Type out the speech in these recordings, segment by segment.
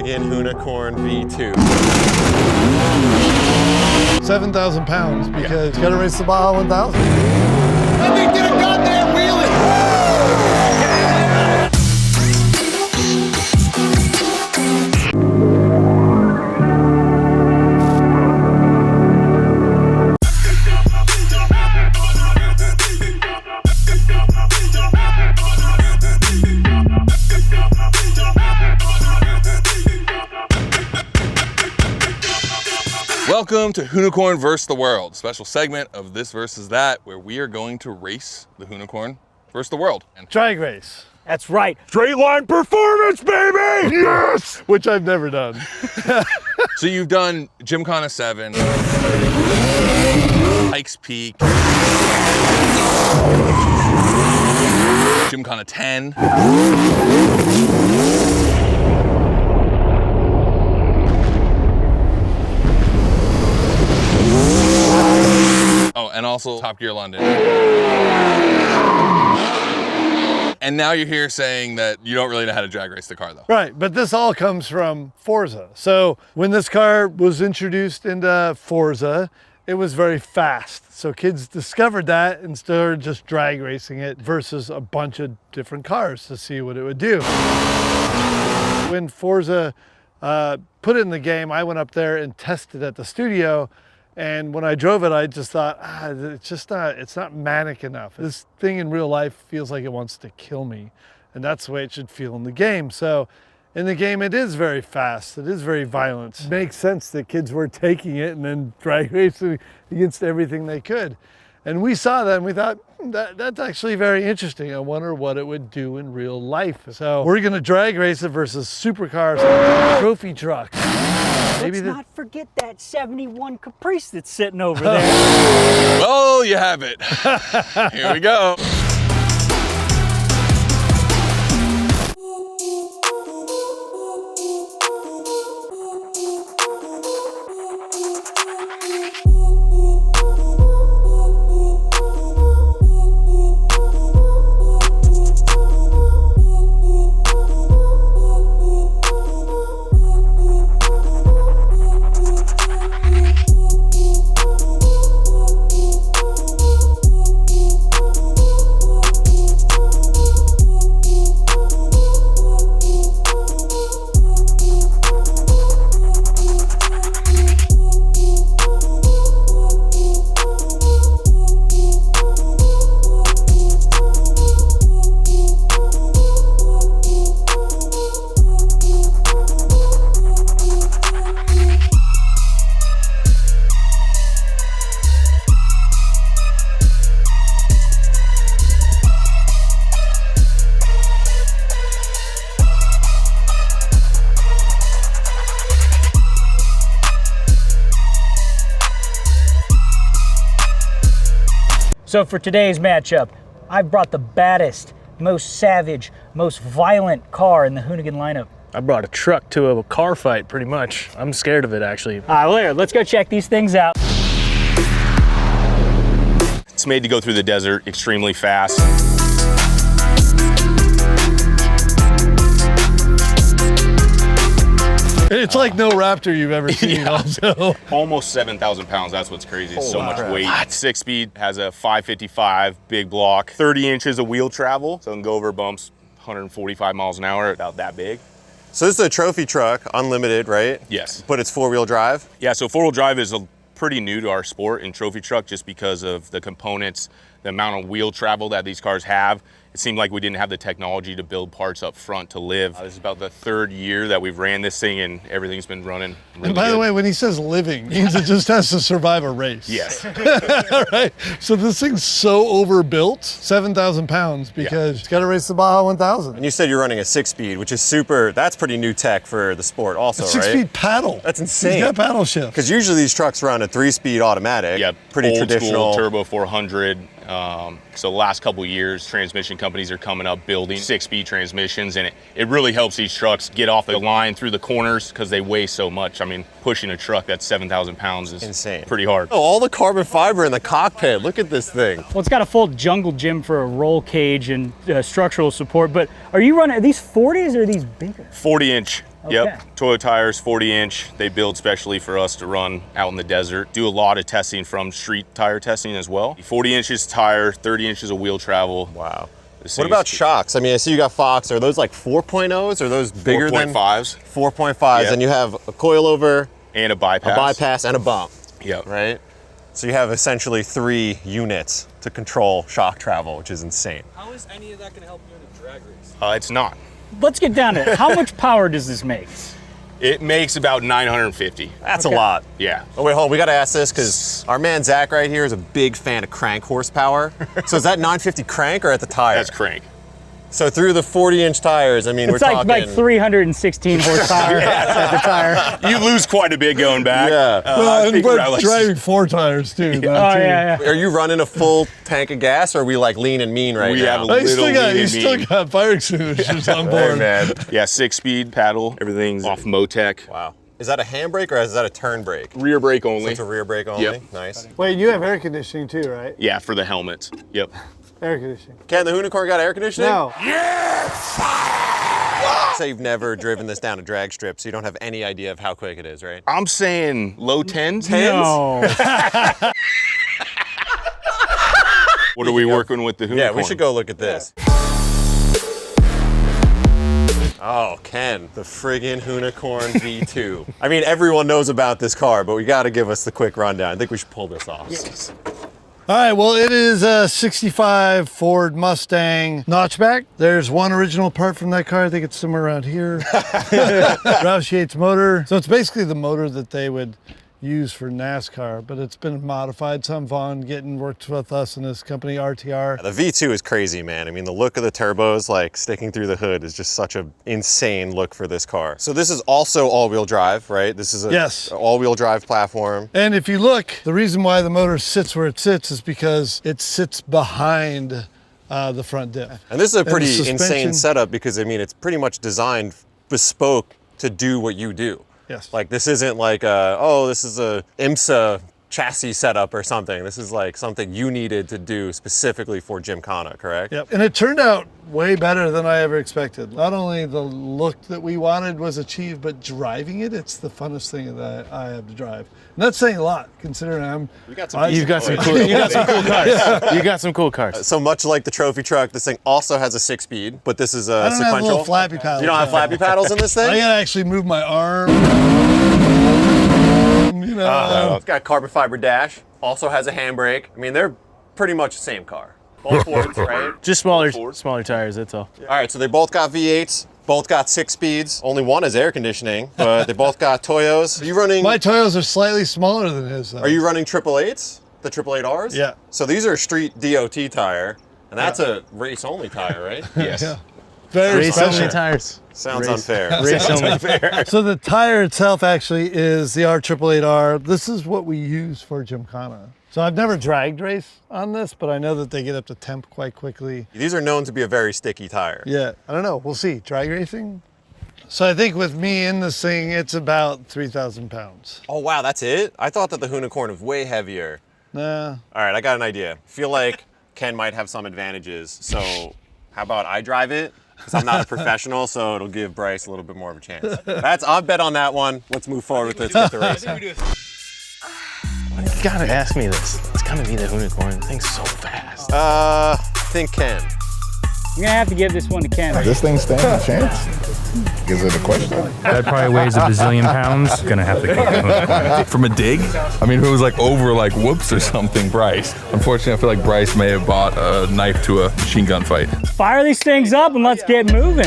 friggin' Hoonicorn V2. 7,000 pounds because it's gotta race the Baja 1000. That thing did a goddamn wheelie! Welcome to Hoonicorn vs. the World, special segment of This Versus That, where we are going to race the Hoonicorn versus the world. Drag race. That's right. Straight line performance, baby! Yes! Which I've never done. So you've done Gymkhana 7, Pikes Peak, Gymkhana 10. Oh, and also Top Gear London. And now you're here saying that you don't really know how to drag race the car though. Right, but this all comes from Forza. So when this car was introduced into Forza, it was very fast. So kids discovered that and started just drag racing it versus a bunch of different cars to see what it would do. When Forza put it in the game, I went up there and tested at the studio. And when I drove it, I just thought, it's not manic enough. This thing in real life feels like it wants to kill me. And that's the way it should feel in the game. So in the game, it is very fast. It is very violent. It makes sense that kids were taking it and then drag racing against everything they could. And we saw that and we thought, that's actually very interesting. I wonder what it would do in real life. So we're gonna drag race it versus supercars, trophy trucks. Let's not forget that 71 Caprice that's sitting over there. Well, you have it. Here we go. So for today's matchup, I've brought the baddest, most savage, most violent car in the Hoonigan lineup. I brought a truck to a car fight, pretty much. I'm scared of it, actually. Let's go check these things out. It's made to go through the desert extremely fast. It's like no Raptor you've ever seen. Yeah. Also. Almost 7,000 pounds, that's what's crazy. It's so much crap. weight. 6-speed, has a 555 big block, 30 inches of wheel travel, so it can go over bumps 145 miles an hour, about that big. So this is a trophy truck, unlimited, right? Yes. But it's four-wheel drive? Yeah, so four-wheel drive is pretty new to our sport in trophy truck just because of the components, the amount of wheel travel that these cars have. It seemed like we didn't have the technology to build parts up front to live. This is about the third year that we've ran this thing and everything's been running really And by good. the way, when he says living, it means it just has to survive a race. Yes. All right. So this thing's so overbuilt, 7,000 pounds, because it's got to race the Baja 1000. And you said you're running a 6-speed, which is super, that's pretty new tech for the sport also, right? 6-speed paddle. That's insane. He's got paddle shift. Because usually these trucks run a 3-speed automatic. Yeah, pretty old traditional. school turbo 400. So the last couple years, transmission companies are coming up building 6-speed transmissions, and it really helps these trucks get off the line through the corners because they weigh so much. I mean, pushing a truck that's 7,000 pounds is insane. Pretty hard. Oh, all the carbon fiber in the cockpit. Look at this thing. Well, it's got a full jungle gym for a roll cage and structural support, but are you running, are these 40s or are these bigger? 40-inch Okay. Yep, Toyo Tires, 40-inch. They build specially for us to run out in the desert. Do a lot of testing from street tire testing as well. 40 inches tire, 30 inches of wheel travel. Wow. What about shocks? I mean, I see you got Fox. Are those like 4.0s? Are those bigger than 4.5s? 4.5s, Yep. and you have a coilover, And a bypass. and a bump, Yep. right? So you have essentially 3 units to control shock travel, which is insane. How is any of that going to help you in a drag race? It's not. Let's get down to it. How much power does this make? It makes about 950. That's Okay. a lot. Yeah. Oh wait, hold on. We got to ask this because our man Zach right here is a big fan of crank horsepower. So is that 950 crank or at the tire? That's crank. So through the 40-inch tires, I mean, It's we're like talking 316 horsepower at the tire. You lose quite a bit going back. Yeah. Well, I and think we're around like- driving 4 tires too. Oh, yeah. Are you running a full tank of gas, or are we like lean and mean right We now? have a Oh, he's still Little got, lean he's and still mean. got fire extinguishers on Hey, board. man. Yeah, 6-speed paddle. Everything's off Motec. Wow. Is that a handbrake or is that a turn brake? Rear brake only. It's a rear brake only? Yep. Nice. Wait, you have air conditioning too, right? Yeah, for the helmets. Yep. Air conditioning. Ken, the Hoonicorn got air conditioning? No. Say you've never driven this down a drag strip, so you don't have any idea of how quick it is, right? I'm saying low 10s. No. What are we working with the Hoonicorn? Yeah, we should go look at this. Oh, Ken, the friggin' Hoonicorn V2. I mean, everyone knows about this car, but we gotta give us the quick rundown. I think we should pull this off. Yes. All right, well, it is a 65 Ford Mustang notchback. There's one original part from that car. I think it's somewhere around here. Roush Yates motor. So it's basically the motor that they would use for NASCAR, but it's been modified. Some Vaughn getting worked with us in this company, RTR. The V2 is crazy, man. I mean, the look of the turbos, like sticking through the hood, is just such an insane look for this car. So this is also all-wheel drive, right? This is a Yes. all-wheel drive platform. And if you look, the reason why the motor sits where it sits is because it sits behind the front diff. And this is a And the pretty suspension- insane setup because, I mean, it's pretty much designed bespoke to do what you do. Yes. Like, this isn't like, this is a IMSA chassis setup or something. This is like something you needed to do specifically for Gymkhana, correct? Yep. And it turned out way better than I ever expected. Not only the look that we wanted was achieved, but driving it, it's the funnest thing that I have to drive. And that's saying a lot, considering You got some You've got some Oh, cool. You got some cool cars. You got some cool cars. So much like the trophy truck, this thing also has a 6-speed, but this is a I don't have sequential. little flappy paddles. You don't have flappy paddles in this thing? I gotta actually move my arm. You know. It's got a carbon fiber dash, also has a handbrake. I mean, they're pretty much the same car. Both Fords, right? Just smaller tires. That's all. All right, so they both got V8s, both got 6 speeds. Only one has air conditioning, but they both got Toyos. Are you running? My Toyos are slightly smaller than his, though. Are you running 888s? The 888Rs? Yeah. So these are a street DOT tire, and that's a race-only tire, right? Yes. Yeah. Very Race special. only tires. Sounds Race- unfair. Race Sounds only. unfair. So the tire itself actually is the R888R. This is what we use for Gymkhana. So I've never dragged race on this, but I know that they get up to temp quite quickly. These are known to be a very sticky tire. Yeah, I don't know. We'll see. Drag racing? So I think with me in this thing, it's about 3,000 pounds. Oh, wow, that's it? I thought that the Hoonicorn was way heavier. Nah. All right, I got an idea. Feel like Ken might have some advantages. So how about I drive it? Because I'm not a professional, so it'll give Bryce a little bit more of a chance. I'll bet on that one. Let's move forward with it. Let's get the race. You gotta ask me this. It's gotta be the Hoonicorn. The thing's so fast. I think Ken. I'm gonna have to give this one to Ken. This thing stands a chance? Is it a question? That probably weighs a bazillion pounds. Gonna have to go with Hoonicorn. From a dig? I mean, if it was like over like whoops or something, Bryce. Unfortunately, I feel like Bryce may have bought a knife to a machine gun fight. Fire these things up and let's get moving.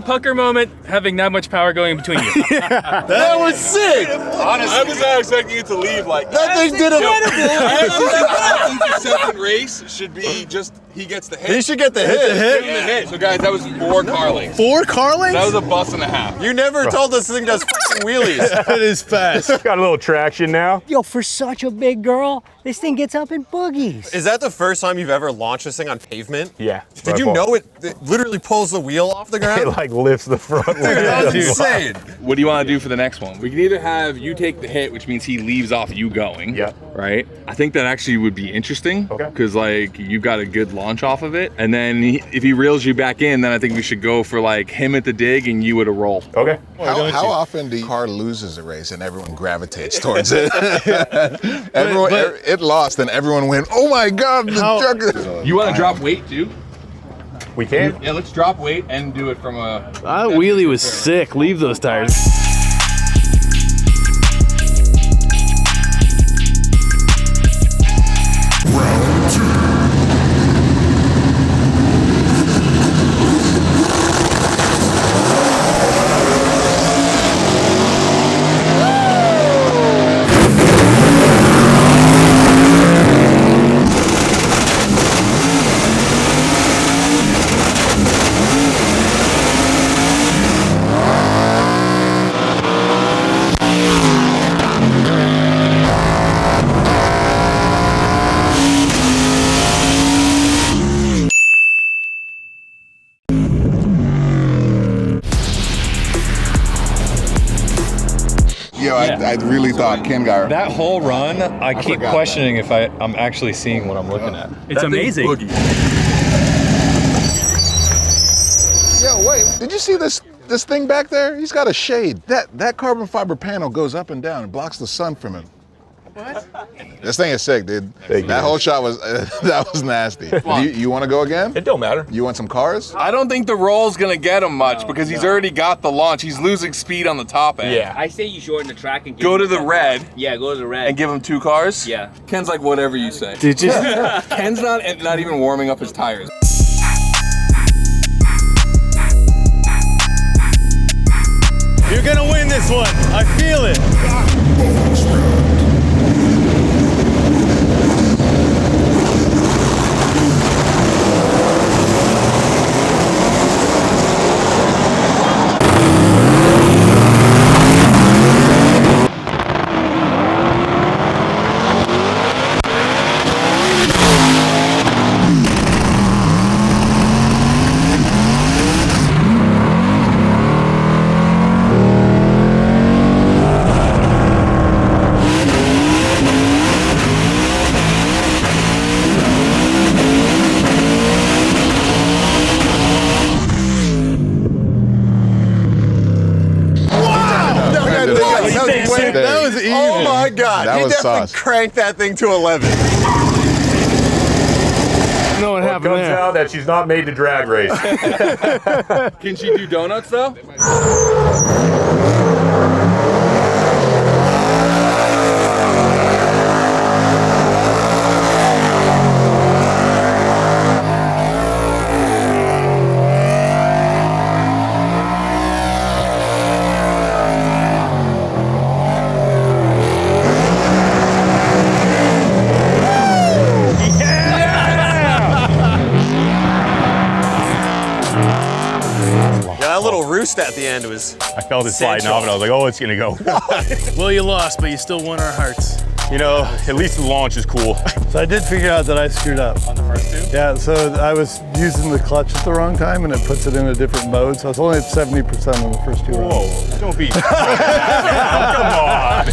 pucker moment having that much power going between you. That was sick. Honestly, I was not expecting it to leave like That thing did that. Intercepting race should be just he gets the hit. He should get the hit. Give him the hit. So guys, that was 4 car lengths. 4 car lengths? That was a bus and a half. You never told us this thing does wheelies. That is fast. Got a little traction now. Yo, for such a big girl, this thing gets up in boogies. Is that the first time you've ever launched this thing on pavement? Yeah. Did you know it literally pulls the wheel off the ground? It like lifts the front Dude, that was insane. What do you want to do for the next one? We can either have you take the hit, which means he leaves off you going. Yeah. Right? I think that actually would be interesting. Okay. Because like you got a good launch off of it. And then if he reels you back in, then I think we should go for like him at the dig and you at a roll. Okay. How often the car loses a race and everyone gravitates towards it? Everyone, it lost and everyone went, oh my God, the truck is... You want to drop weight too? We can. Yeah, let's drop weight and do it from a... That wheelie was sick. Leave those tires. Yo, I really thought Ken got... That whole run, I keep questioning if I'm actually seeing what I'm looking at. It's amazing. Yo, wait, did you see this thing back there? He's got a shade. That carbon fiber panel goes up and down and blocks the sun from him. What? This thing is sick, dude. That whole shot was that was nasty. You want to go again? It don't matter. You want some cars? I don't think the roll's gonna get him much because he's already got the launch. He's losing speed on the top end. Yeah. I say you shorten the track and Go to the red Yeah, go to the red. and give him 2 cars. Yeah. Ken's like, whatever you say. Did you? Ken's not even warming up his tires. You're gonna win this one. I feel it. That was even. Oh my God. That He was definitely sauce. cranked that thing to 11. know what happened Comes there. out that she's not made to drag race. Can she do donuts though? That little roost at the end was... I felt it sliding off and I was like, oh, it's gonna go. Well, you lost, but you still won our hearts. You know, at least the launch is cool. So I did figure out that I screwed up. On the first two? Yeah, so I was using the clutch at the wrong time and it puts it in a different mode. So I was only at 70% on the first two rounds. Whoa, don't be. Come on.